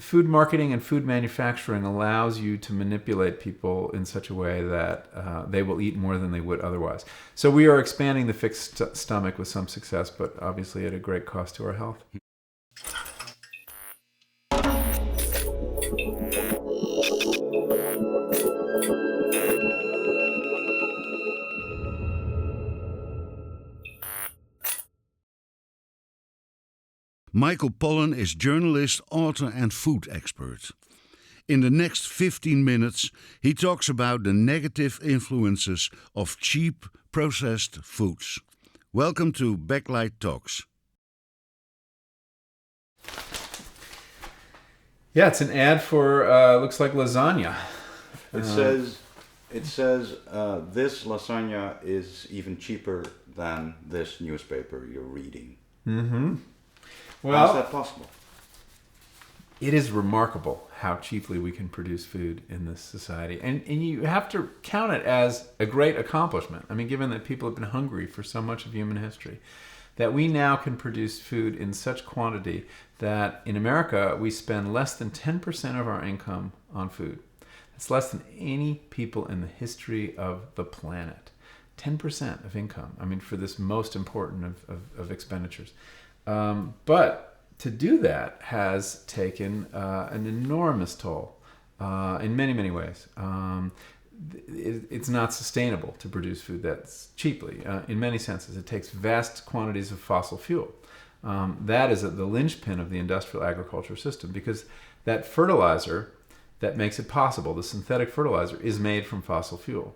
food marketing and food manufacturing allows you to manipulate people in such a way that they will eat more than they would otherwise. So we are expanding the fixed stomach with some success, but obviously at a great cost to our health. Michael Pollan is journalist, author and food expert. In the next 15 minutes, he talks about the negative influences of cheap, processed foods. Welcome to Backlight Talks. Yeah, it's an ad for, looks like lasagna. It says this lasagna is even cheaper than this newspaper you're reading. Mm-hmm. How Well, is that possible? it is remarkable how cheaply we can produce food in this society. And you have to count it as a great accomplishment. I mean, given that people have been hungry for so much of human history, that we now can produce food in such quantity that in America we spend less than 10% of our income on food. It's less than any people in the history of the planet. 10% of income, I mean, for this most important of expenditures. But to do that has taken an enormous toll in many, many ways. It's not sustainable to produce food that's cheaply. In many senses, it takes vast quantities of fossil fuel. That is the linchpin of the industrial agriculture system, because that fertilizer that makes it possible, the synthetic fertilizer, is made from fossil fuel.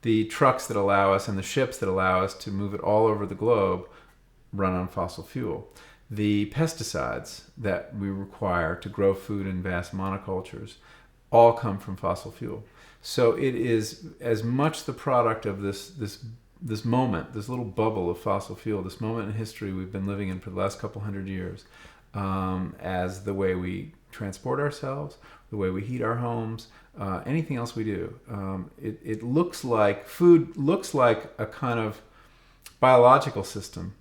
The trucks that allow us and the ships that allow us to move it all over the globe run on fossil fuel. The pesticides that we require to grow food in vast monocultures all come from fossil fuel. So it is as much the product of this moment, this little bubble of fossil fuel, this moment in history we've been living in for the last couple hundred years, as the way we transport ourselves, the way we heat our homes, anything else we do. It looks like, food looks like a kind of biological system.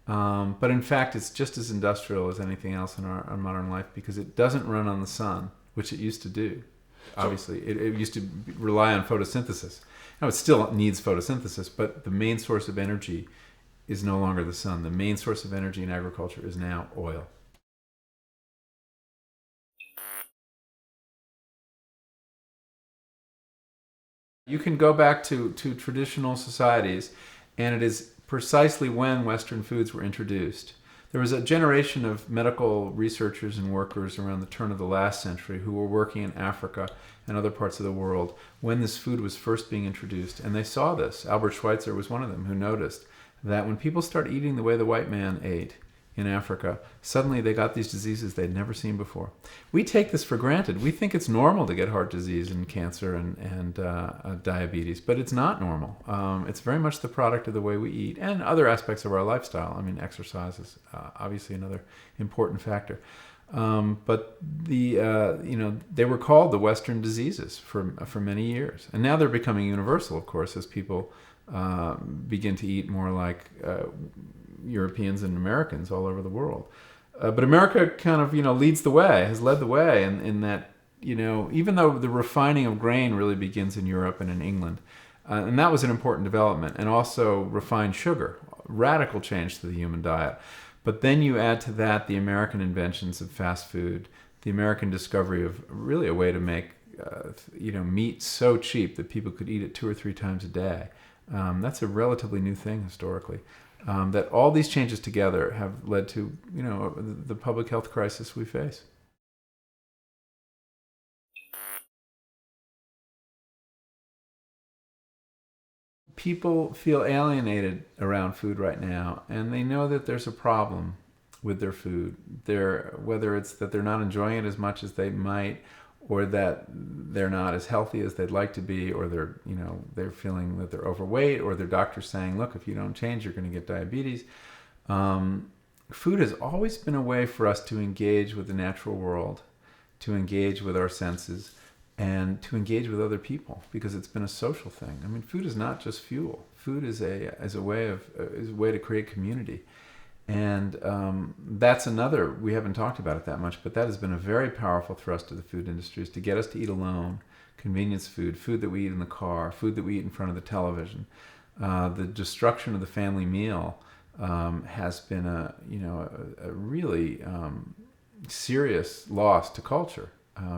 But in fact, it's just as industrial as anything else in our modern life, because it doesn't run on the sun, which it used to do. Obviously, it used to rely on photosynthesis. Now, it still needs photosynthesis, but the main source of energy is no longer the sun. The main source of energy in agriculture is now oil. You can go back to traditional societies, and it is precisely when Western foods were introduced. There was a generation of medical researchers and workers around the turn of the last century who were working in Africa and other parts of the world when this food was first being introduced, and they saw this. Albert Schweitzer was one of them who noticed that when people start eating the way the white man ate in Africa, suddenly they got these diseases they'd never seen before. We take this for granted. We think it's normal to get heart disease and cancer and diabetes, but it's not normal. It's very much the product of the way we eat and other aspects of our lifestyle. I mean, exercise is obviously another important factor. But they were called the Western diseases for many years, and now they're becoming universal, of course, as people begin to eat more like Europeans and Americans all over the world. But America kind of, leads the way, has led the way in that, even though the refining of grain really begins in Europe and in England, and that was an important development, and also refined sugar, radical change to the human diet. But then you add to that the American inventions of fast food, the American discovery of really a way to make, meat so cheap that people could eat it 2 or 3 times a day. That's a relatively new thing historically. That all these changes together have led to, the public health crisis we face. People feel alienated around food right now, and they know that there's a problem with their food. Whether it's that they're not enjoying it as much as they might, or that they're not as healthy as they'd like to be, or they're feeling that they're overweight, or their doctor's saying, look, if you don't change, you're going to get diabetes. Food has always been a way for us to engage with the natural world, to engage with our senses, and to engage with other people, because it's been a social thing. I mean, food is not just fuel. Food is a way to create community. And that's another, we haven't talked about it that much, but that has been a very powerful thrust of the food industry, is to get us to eat alone, convenience food, food that we eat in the car, food that we eat in front of the television. The destruction of the family meal has been a really serious loss to culture.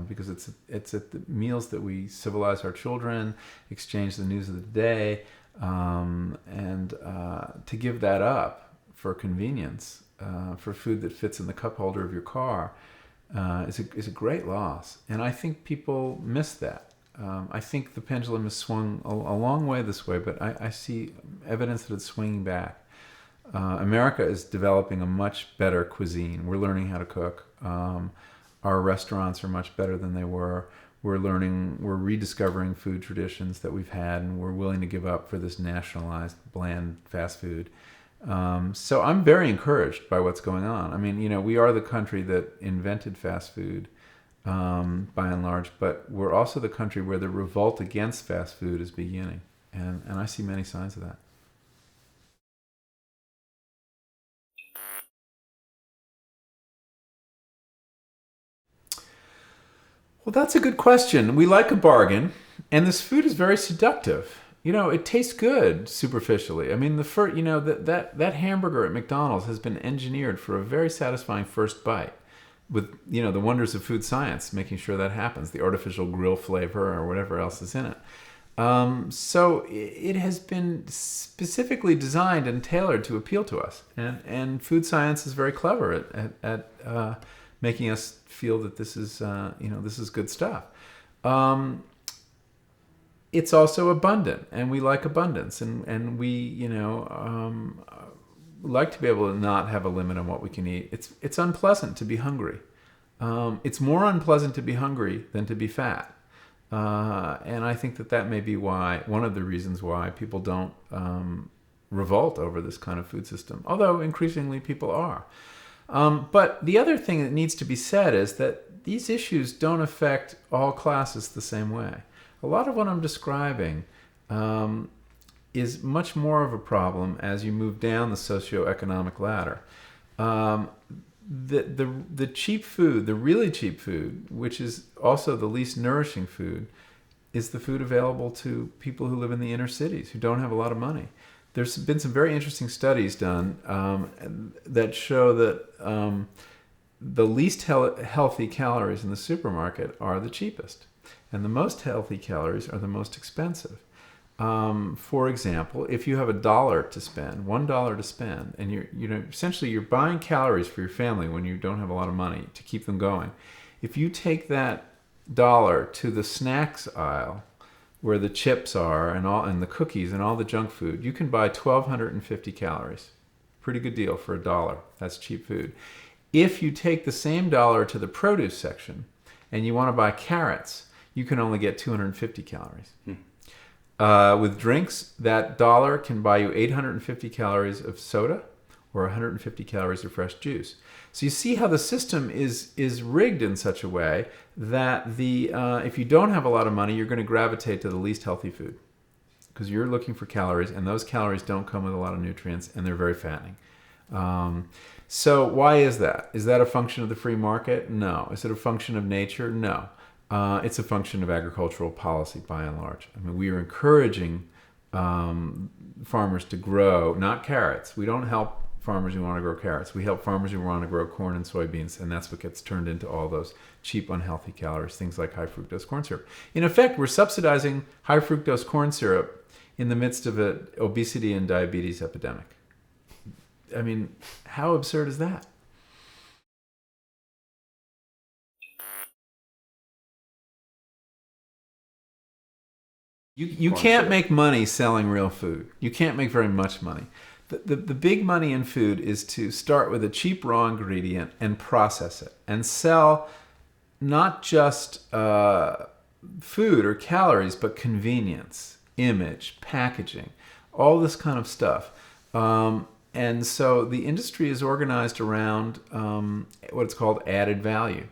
Because it's at the meals that we civilize our children, exchange the news of the day, and to give that up for convenience, for food that fits in the cup holder of your car, is a great loss. And I think people miss that. I think the pendulum has swung a long way this way, but I see evidence that it's swinging back. America is developing a much better cuisine. We're learning how to cook. Our restaurants are much better than they were. We're rediscovering food traditions that we've had, and we're willing to give up for this nationalized, bland fast food. So I'm very encouraged by what's going on. I mean, we are the country that invented fast food, by and large, but we're also the country where the revolt against fast food is beginning. And I see many signs of that. Well, that's a good question. We like a bargain, and this food is very seductive. It tastes good superficially. I mean, that hamburger at McDonald's has been engineered for a very satisfying first bite, with the wonders of food science making sure that happens, the artificial grill flavor or whatever else is in it. So it has been specifically designed and tailored to appeal to us, and food science is very clever at making us feel that this is good stuff. It's also abundant, and we like abundance, and we like to be able to not have a limit on what we can eat. It's unpleasant to be hungry. It's more unpleasant to be hungry than to be fat, and I think that may be one of the reasons why people don't revolt over this kind of food system. Although increasingly people are. But the other thing that needs to be said is that these issues don't affect all classes the same way. A lot of what I'm describing is much more of a problem as you move down the socioeconomic ladder. The cheap food, the really cheap food, which is also the least nourishing food, is the food available to people who live in the inner cities, who don't have a lot of money. There's been some very interesting studies done that show that the least healthy calories in the supermarket are the cheapest, and the most healthy calories are the most expensive. For example, if you have $1 to spend, $1 to spend, and essentially you're buying calories for your family when you don't have a lot of money to keep them going. If you take that dollar to the snacks aisle, where the chips are and the cookies and all the junk food, you can buy 1,250 calories. Pretty good deal for $1. That's cheap food. If you take the same dollar to the produce section and you want to buy carrots, you can only get 250 calories. With drinks, that dollar can buy you 850 calories of soda or 150 calories of fresh juice. So you see how the system is rigged in such a way that if you don't have a lot of money, you're going to gravitate to the least healthy food because you're looking for calories, and those calories don't come with a lot of nutrients, and they're very fattening. So why is that? Is that a function of the free market? No. Is it a function of nature? No. It's a function of agricultural policy by and large. I mean, we are encouraging farmers to grow, not carrots. We don't help farmers who want to grow carrots. We help farmers who want to grow corn and soybeans, and that's what gets turned into all those cheap, unhealthy calories, things like high fructose corn syrup. In effect, we're subsidizing high fructose corn syrup in the midst of an obesity and diabetes epidemic. I mean, how absurd is that? You can't make money selling real food. You can't make very much money. The big money in food is to start with a cheap raw ingredient and process it and sell not just food or calories, but convenience, image, packaging, all this kind of stuff. And so the industry is organized around what's called added value.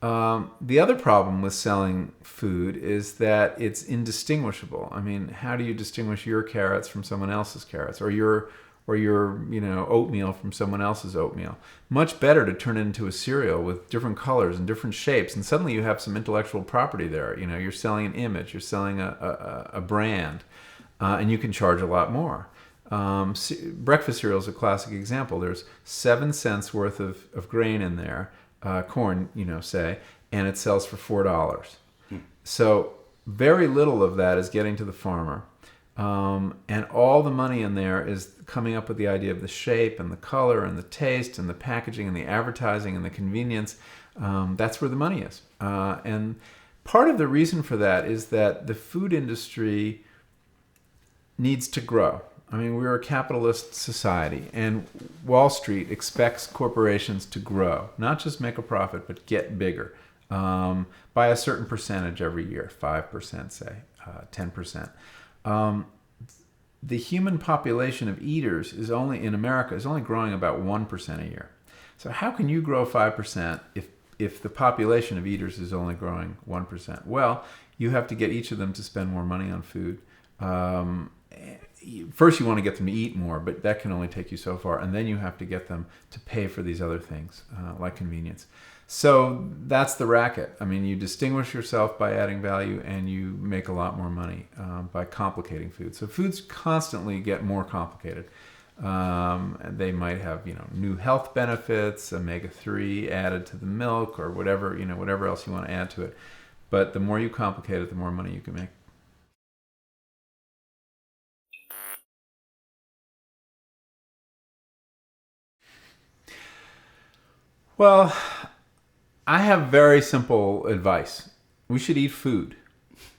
The other problem with selling food is that it's indistinguishable. I mean, how do you distinguish your carrots from someone else's carrots, or or your, oatmeal from someone else's oatmeal. Much better to turn it into a cereal with different colors and different shapes, and suddenly you have some intellectual property there. You're selling an image, you're selling a brand, and you can charge a lot more. Breakfast cereal is a classic example. There's 7 cents worth of grain in there, corn, say, and it sells for $4. So very little of that is getting to the farmer. And all the money in there is coming up with the idea of the shape and the color and the taste and the packaging and the advertising and the convenience. That's where the money is. And part of the reason for that is that the food industry needs to grow. I mean, we're a capitalist society, and Wall Street expects corporations to grow, not just make a profit, but get bigger by a certain percentage every year, 5%, say, 10%. The human population of eaters in America is only growing about 1% a year. So how can you grow 5% if the population of eaters is only growing 1%? Well, you have to get each of them to spend more money on food. First, you want to get them to eat more, but that can only take you so far. And then you have to get them to pay for these other things, like convenience. So that's the racket. I mean, you distinguish yourself by adding value, and you make a lot more money by complicating food. So foods constantly get more complicated. And they might have, new health benefits, omega-3 added to the milk, or whatever else you want to add to it. But the more you complicate it, the more money you can make. Well, I have very simple advice. We should eat food.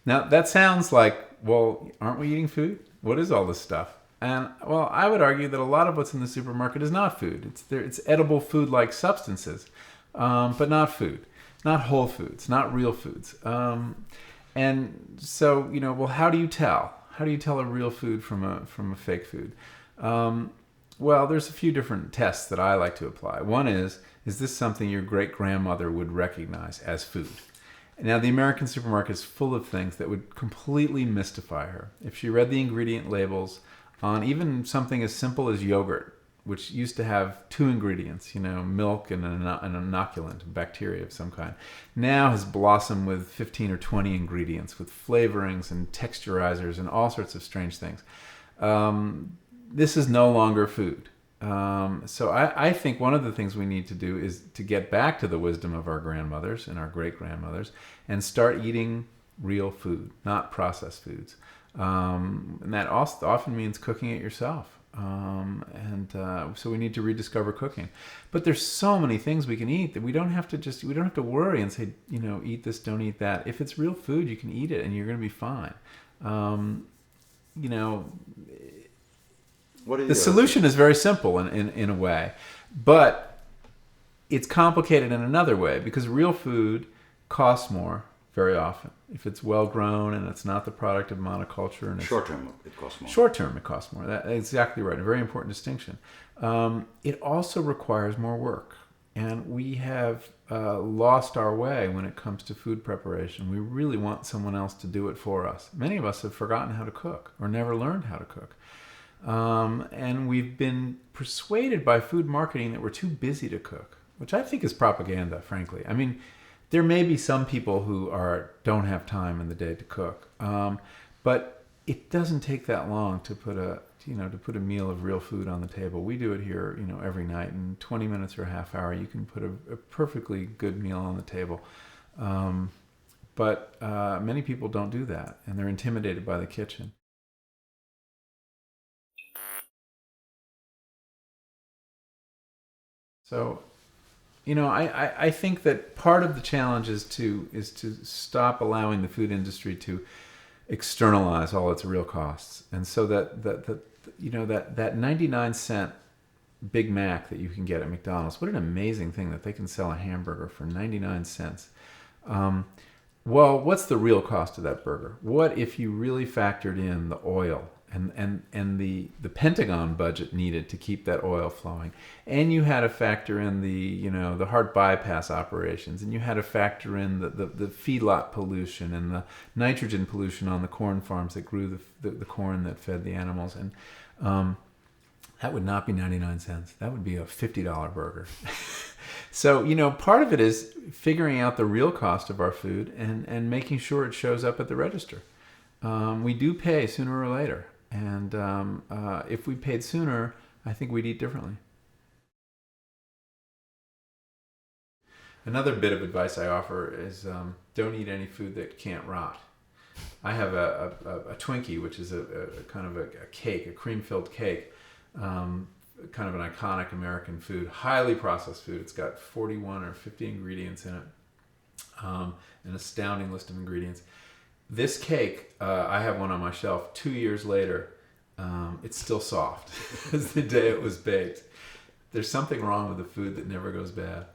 Now, that sounds like, well, aren't we eating food? What is all this stuff? And, well, I would argue that a lot of what's in the supermarket is not food. It's edible food-like substances, but not food. Not whole foods, not real foods. And so, well, how do you tell? How do you tell a real food from a fake food? Well, there's a few different tests that I like to apply. One is this something your great-grandmother would recognize as food? Now, the American supermarket is full of things that would completely mystify her. If she read the ingredient labels on even something as simple as yogurt, which used to have 2 ingredients, milk and an inoculant, bacteria of some kind, now has blossomed with 15 or 20 ingredients with flavorings and texturizers and all sorts of strange things. This is no longer food. So I think one of the things we need to do is to get back to the wisdom of our grandmothers and our great-grandmothers and start eating real food, not processed foods. And that also often means cooking it yourself. So we need to rediscover cooking. But there's so many things we can eat that we don't have to worry and say, eat this, don't eat that. If it's real food, you can eat it and you're going to be fine. The solution is very simple in a way, but it's complicated in another way because real food costs more very often. If it's well grown and it's not the product of monoculture, and short term it costs more. Short term it costs more. That's exactly right. A very important distinction. It also requires more work, and we have lost our way when it comes to food preparation. We really want someone else to do it for us. Many of us have forgotten how to cook or never learned how to cook. And we've been persuaded by food marketing that we're too busy to cook, which I think is propaganda, frankly. I mean, there may be some people who don't have time in the day to cook, but it doesn't take that long to put a meal of real food on the table. We do it here, every night. In 20 minutes or a half hour, you can put a perfectly good meal on the table. But many people don't do that, and they're intimidated by the kitchen. So, I think that part of the challenge is to stop allowing the food industry to externalize all its real costs, and so that 99-cent Big Mac that you can get at McDonald's. What an amazing thing that they can sell a hamburger for 99 cents. Well, what's the real cost of that burger? What if you really factored in the oil and the Pentagon budget needed to keep that oil flowing, and you had to factor in the heart bypass operations, and you had to factor in the feedlot pollution and the nitrogen pollution on the corn farms that grew the corn that fed the animals, That would not be 99 cents. That would be a $50 burger. So, part of it is figuring out the real cost of our food and making sure it shows up at the register. We do pay sooner or later. And if we paid sooner, I think we'd eat differently. Another bit of advice I offer is don't eat any food that can't rot. I have a Twinkie, which is a kind of a cake, a cream-filled cake, kind of an iconic American food, highly processed food. It's got 41 or 50 ingredients in it, an astounding list of ingredients. This cake, I have one on my shelf. 2 years later, it's still soft as the day it was baked. There's something wrong with the food that never goes bad.